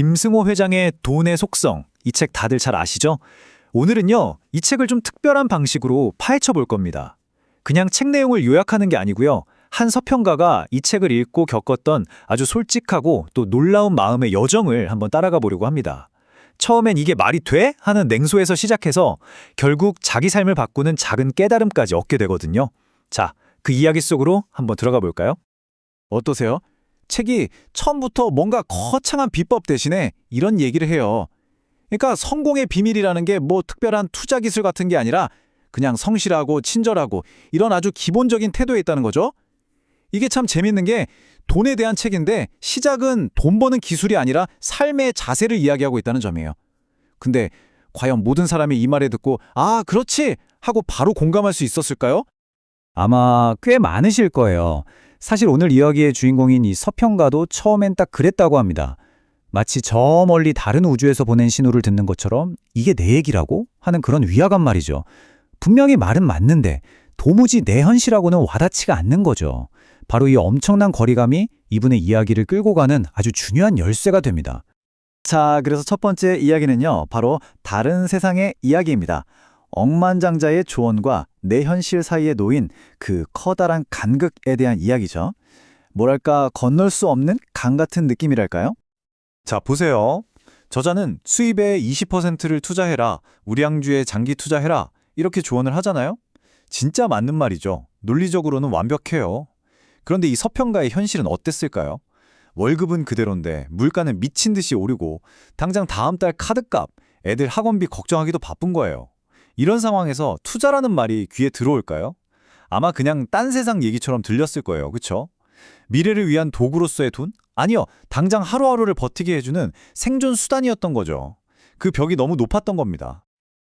김승호 회장의 돈의 속성, 이 책 다들 잘 아시죠? 오늘은요, 이 책을 좀 특별한 방식으로 파헤쳐 볼 겁니다. 그냥 책 내용을 요약하는 게 아니고요. 한 서평가가 이 책을 읽고 겪었던 아주 솔직하고 또 놀라운 마음의 여정을 한번 따라가 보려고 합니다. 처음엔 이게 말이 돼? 하는 냉소에서 시작해서 결국 자기 삶을 바꾸는 작은 깨달음까지 얻게 되거든요. 자, 그 이야기 속으로 한번 들어가 볼까요? 어떠세요? 책이 처음부터 뭔가 거창한 비법 대신에 이런 얘기를 해요. 그러니까 성공의 비밀이라는 게 뭐 특별한 투자 기술 같은 게 아니라 그냥 성실하고 친절하고 이런 아주 기본적인 태도에 있다는 거죠. 이게 참 재밌는 게 돈에 대한 책인데 시작은 돈 버는 기술이 아니라 삶의 자세를 이야기하고 있다는 점이에요. 근데 과연 모든 사람이 이 말에 듣고 아, 그렇지! 하고 바로 공감할 수 있었을까요? 아마 꽤 많으실 거예요. 사실 오늘 이야기의 주인공인 이 서평가도 처음엔 딱 그랬다고 합니다. 마치 저 멀리 다른 우주에서 보낸 신호를 듣는 것처럼 이게 내 얘기라고? 하는 그런 위화감 말이죠. 분명히 말은 맞는데 도무지 내 현실하고는 와닿지가 않는 거죠. 바로 이 엄청난 거리감이 이분의 이야기를 끌고 가는 아주 중요한 열쇠가 됩니다. 자, 그래서 첫 번째 이야기는요, 바로 다른 세상의 이야기입니다. 억만장자의 조언과 내 현실 사이에 놓인 그 커다란 간극에 대한 이야기죠. 뭐랄까, 건널 수 없는 강 같은 느낌이랄까요? 자, 보세요. 저자는 수입의 20%를 투자해라, 우량주에 장기 투자해라 이렇게 조언을 하잖아요. 진짜 맞는 말이죠. 논리적으로는 완벽해요. 그런데 이 서평가의 현실은 어땠을까요? 월급은 그대로인데 물가는 미친 듯이 오르고 당장 다음 달 카드값, 애들 학원비 걱정하기도 바쁜 거예요. 이런 상황에서 투자라는 말이 귀에 들어올까요? 아마 그냥 딴 세상 얘기처럼 들렸을 거예요. 그쵸? 미래를 위한 도구로서의 돈? 아니요. 당장 하루하루를 버티게 해주는 생존 수단이었던 거죠. 그 벽이 너무 높았던 겁니다.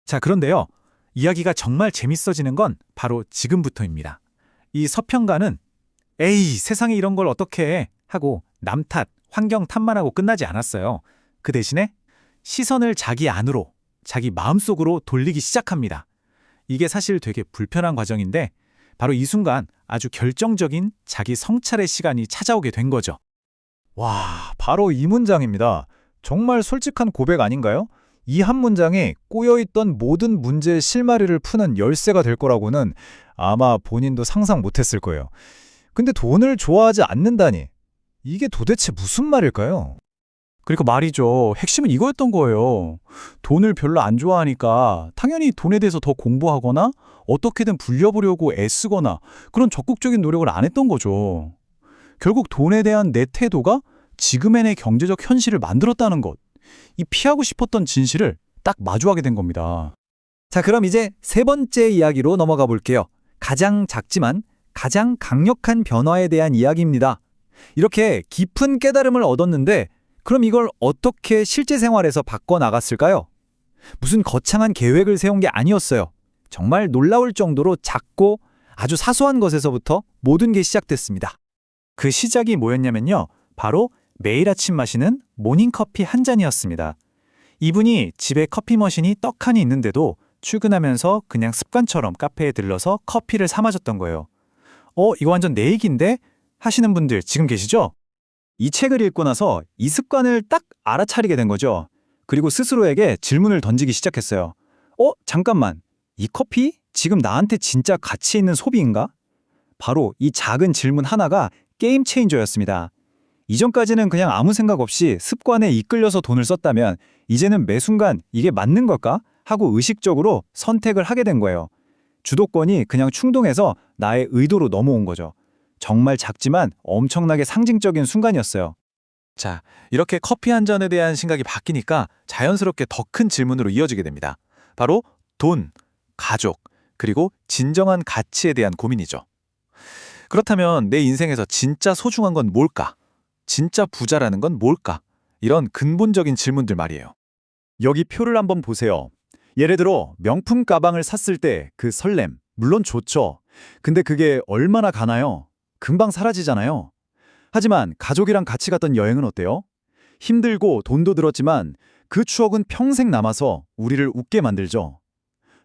자, 그런데요, 이야기가 정말 재밌어지는 건 바로 지금부터입니다. 이 서평가는 에이, 세상에 이런 걸 어떻게 해? 하고 남 탓, 환경 탓만 하고 끝나지 않았어요. 그 대신에 시선을 자기 안으로, 자기 마음속으로 돌리기 시작합니다. 이게 사실 되게 불편한 과정인데 바로 이 순간 아주 결정적인 자기 성찰의 시간이 찾아오게 된 거죠. 와, 바로 이 문장입니다. 정말 솔직한 고백 아닌가요? 이 한 문장이 꼬여있던 모든 문제의 실마리를 푸는 열쇠가 될 거라고는 아마 본인도 상상 못했을 거예요. 근데 돈을 좋아하지 않는다니, 이게 도대체 무슨 말일까요? 그리고 말이죠. 핵심은 이거였던 거예요. 돈을 별로 안 좋아하니까 당연히 돈에 대해서 더 공부하거나 어떻게든 불려보려고 애쓰거나 그런 적극적인 노력을 안 했던 거죠. 결국 돈에 대한 내 태도가 지금의 내 경제적 현실을 만들었다는 것. 이 피하고 싶었던 진실을 딱 마주하게 된 겁니다. 자, 그럼 이제 세 번째 이야기로 넘어가 볼게요. 가장 작지만 가장 강력한 변화에 대한 이야기입니다. 이렇게 깊은 깨달음을 얻었는데 그럼 이걸 어떻게 실제 생활에서 바꿔나갔을까요? 무슨 거창한 계획을 세운 게 아니었어요. 정말 놀라울 정도로 작고 아주 사소한 것에서부터 모든 게 시작됐습니다. 그 시작이 뭐였냐면요. 바로 매일 아침 마시는 모닝커피 한 잔이었습니다. 이분이 집에 커피 머신이 떡하니 있는데도 출근하면서 그냥 습관처럼 카페에 들러서 커피를 사 마셨던 거예요. 이거 완전 내 얘기인데? 하시는 분들 지금 계시죠? 이 책을 읽고 나서 이 습관을 딱 알아차리게 된 거죠. 그리고 스스로에게 질문을 던지기 시작했어요. 잠깐만. 이 커피? 지금 나한테 진짜 가치 있는 소비인가? 바로 이 작은 질문 하나가 게임 체인저였습니다. 이전까지는 그냥 아무 생각 없이 습관에 이끌려서 돈을 썼다면 이제는 매 순간 이게 맞는 걸까? 하고 의식적으로 선택을 하게 된 거예요. 주도권이 그냥 충동해서 나의 의도로 넘어온 거죠. 정말 작지만 엄청나게 상징적인 순간이었어요. 자, 이렇게 커피 한 잔에 대한 생각이 바뀌니까 자연스럽게 더 큰 질문으로 이어지게 됩니다. 바로 돈, 가족, 그리고 진정한 가치에 대한 고민이죠. 그렇다면 내 인생에서 진짜 소중한 건 뭘까? 진짜 부자라는 건 뭘까? 이런 근본적인 질문들 말이에요. 여기 표를 한번 보세요. 예를 들어 명품 가방을 샀을 때 그 설렘, 물론 좋죠. 근데 그게 얼마나 가나요? 금방 사라지잖아요. 하지만 가족이랑 같이 갔던 여행은 어때요? 힘들고 돈도 들었지만 그 추억은 평생 남아서 우리를 웃게 만들죠.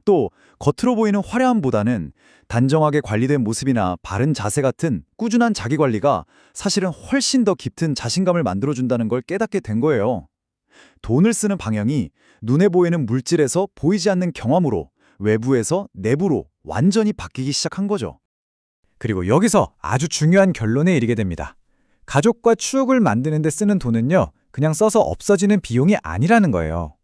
또 겉으로 보이는 화려함보다는 단정하게 관리된 모습이나 바른 자세 같은 꾸준한 자기관리가 사실은 훨씬 더 깊은 자신감을 만들어준다는 걸 깨닫게 된 거예요. 돈을 쓰는 방향이 눈에 보이는 물질에서 보이지 않는 경험으로 외부에서 내부로 완전히 바뀌기 시작한 거죠. 그리고 여기서 아주 중요한 결론에 이르게 됩니다. 가족과 추억을 만드는 데 쓰는 돈은요, 그냥 써서 없어지는 비용이 아니라는 거예요.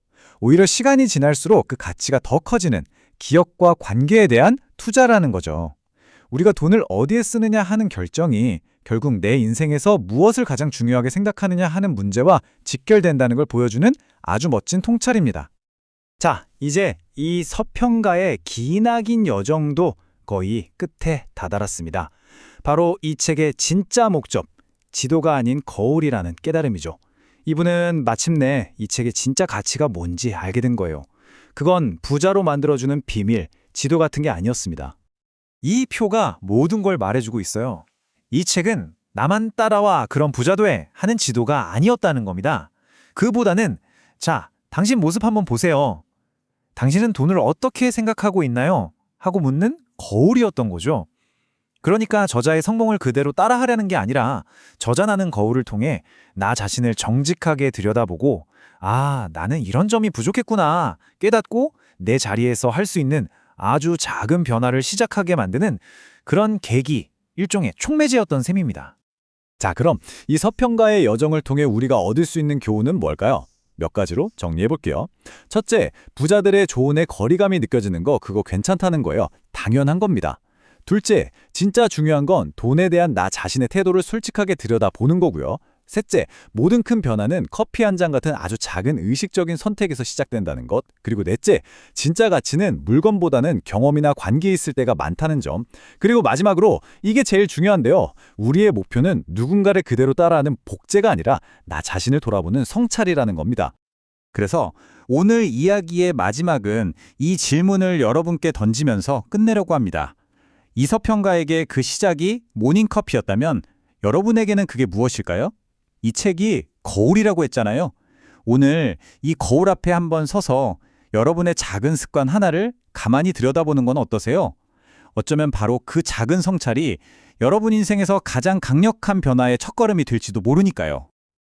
오히려 시간이 지날수록 그 가치가 더 커지는 기억과 관계에 대한 투자라는 거죠. 우리가 돈을 어디에 쓰느냐 하는 결정이 결국 내 인생에서 무엇을 가장 중요하게 생각하느냐 하는 문제와 직결된다는 걸 보여주는 아주 멋진 통찰입니다. 자, 이제 이 서평가의 기나긴 여정도 거의 끝에 다다랐습니다. 바로 이 책의 진짜 목적, 지도가 아닌 거울이라는 깨달음이죠. 이분은 마침내 이 책의 진짜 가치가 뭔지 알게 된 거예요. 그건 부자로 만들어주는 비밀, 지도 같은 게 아니었습니다. 이 표가 모든 걸 말해주고 있어요. 이 책은 나만 따라와 그런 부자 돼 하는 지도가 아니었다는 겁니다. 그보다는 자, 당신 모습 한번 보세요. 당신은 돈을 어떻게 생각하고 있나요? 하고 묻는 거울이었던 거죠. 그러니까 저자의 성공을 그대로 따라하려는 게 아니라 저자라는 거울을 통해 나 자신을 정직하게 들여다보고 아, 나는 이런 점이 부족했구나 깨닫고 내 자리에서 할 수 있는 아주 작은 변화를 시작하게 만드는 그런 계기, 일종의 촉매제였던 셈입니다. 자, 그럼 이 서평가의 여정을 통해 우리가 얻을 수 있는 교훈은 뭘까요? 몇 가지로 정리해 볼게요. 첫째, 부자들의 조언에 거리감이 느껴지는 거 그거 괜찮다는 거예요. 당연한 겁니다. 둘째, 진짜 중요한 건 돈에 대한 나 자신의 태도를 솔직하게 들여다보는 거고요. 셋째, 모든 큰 변화는 커피 한 잔 같은 아주 작은 의식적인 선택에서 시작된다는 것. 그리고 넷째, 진짜 가치는 물건보다는 경험이나 관계에 있을 때가 많다는 점. 그리고 마지막으로 이게 제일 중요한데요. 우리의 목표는 누군가를 그대로 따라하는 복제가 아니라 나 자신을 돌아보는 성찰이라는 겁니다. 그래서 오늘 이야기의 마지막은 이 질문을 여러분께 던지면서 끝내려고 합니다. 이 서평가에게 그 시작이 모닝커피였다면 여러분에게는 그게 무엇일까요? 이 책이 거울이라고 했잖아요. 오늘 이 거울 앞에 한번 서서 여러분의 작은 습관 하나를 가만히 들여다보는 건 어떠세요? 어쩌면 바로 그 작은 성찰이 여러분 인생에서 가장 강력한 변화의 첫걸음이 될지도 모르니까요.